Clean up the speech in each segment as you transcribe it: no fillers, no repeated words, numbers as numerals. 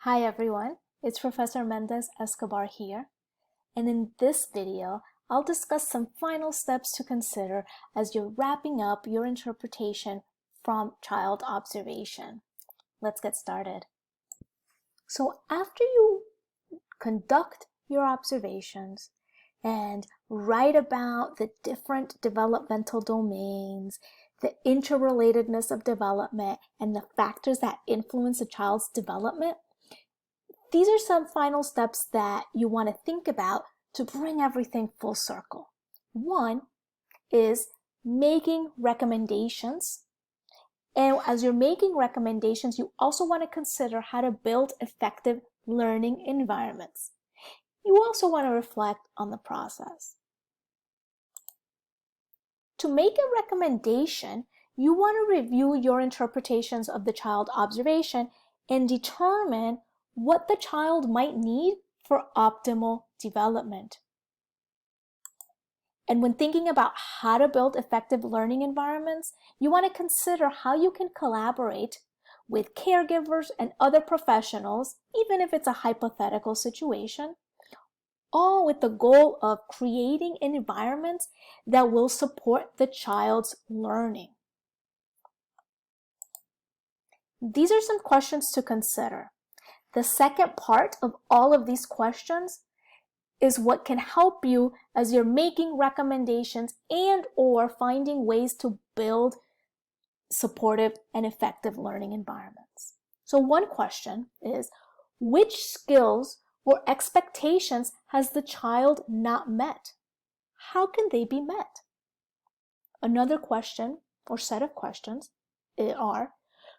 Hi everyone, it's Professor Mendez-Escobar here, and in this video, I'll discuss some final steps to consider as you're wrapping up your interpretation from child observation. Let's get started. So after you conduct your observations and write about the different developmental domains, the interrelatedness of development, and the factors that influence a child's development, these are some final steps that you want to think about to bring everything full circle. One is making recommendations. And as you're making recommendations, you also want to consider how to build effective learning environments. You also want to reflect on the process. To make a recommendation, you want to review your interpretations of the child observation and determine what the child might need for optimal development. And when thinking about how to build effective learning environments, you want to consider how you can collaborate with caregivers and other professionals, even if it's a hypothetical situation, all with the goal of creating environments that will support the child's learning. These are some questions to consider. The second part of all of these questions is what can help you as you're making recommendations and or finding ways to build supportive and effective learning environments. So one question is, which skills or expectations has the child not met? How can they be met? Another question or set of questions are,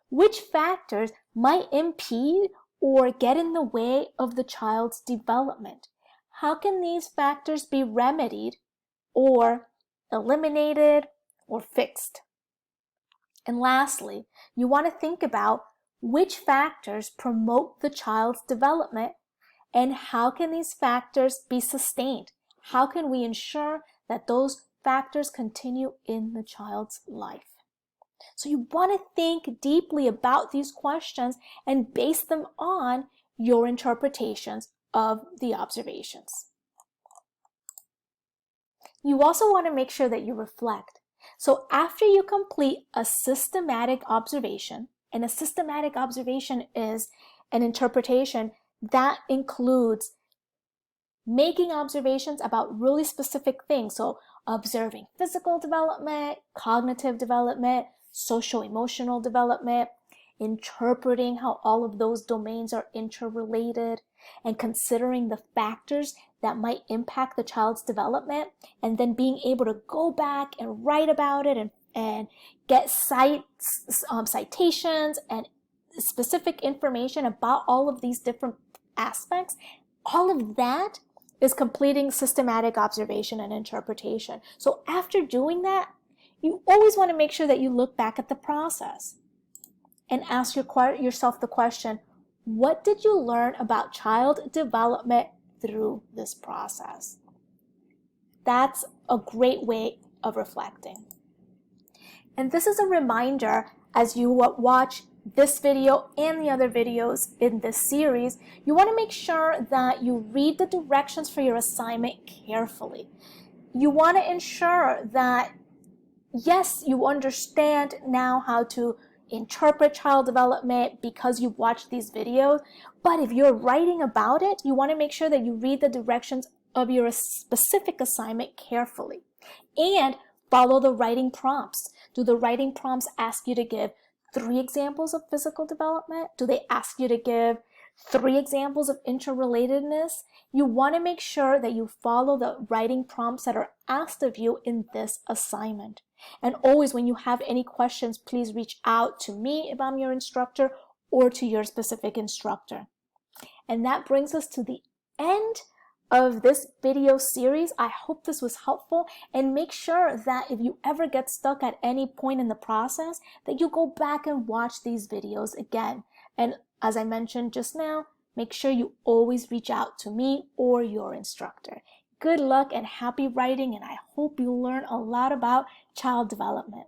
which factors might impede or get in the way of the child's development? How can these factors be remedied or eliminated or fixed? And lastly, you want to think about which factors promote the child's development and how can these factors be sustained? How can we ensure that those factors continue in the child's life? So you want to think deeply about these questions and base them on your interpretations of the observations. You also want to make sure that you reflect. So after you complete a systematic observation, and a systematic observation is an interpretation that includes making observations about really specific things. So observing physical development, cognitive development, social-emotional development, interpreting how all of those domains are interrelated, and considering the factors that might impact the child's development, and then being able to go back and write about it and get citations and specific information about all of these different aspects. All of that is completing systematic observation and interpretation. So after doing that, you always want to make sure that you look back at the process and ask yourself the question, what did you learn about child development through this process? That's a great way of reflecting. And this is a reminder as you watch this video and the other videos in this series, you want to make sure that you read the directions for your assignment carefully. You want to ensure that, yes, you understand now how to interpret child development because you've watched these videos, but if you're writing about it, you want to make sure that you read the directions of your specific assignment carefully and follow the writing prompts. Do the writing prompts ask you to give 3 examples of physical development? Do they ask you to give 3 examples of interrelatedness? You want to make sure that you follow the writing prompts that are asked of you in this assignment. And always, when you have any questions, please reach out to me if I'm your instructor or to your specific instructor. And that brings us to the end of this video series. I hope this was helpful, and make sure that if you ever get stuck at any point in the process, that you go back and watch these videos again. And as I mentioned just now, make sure you always reach out to me or your instructor. Good luck and happy writing, and I hope you learn a lot about child development.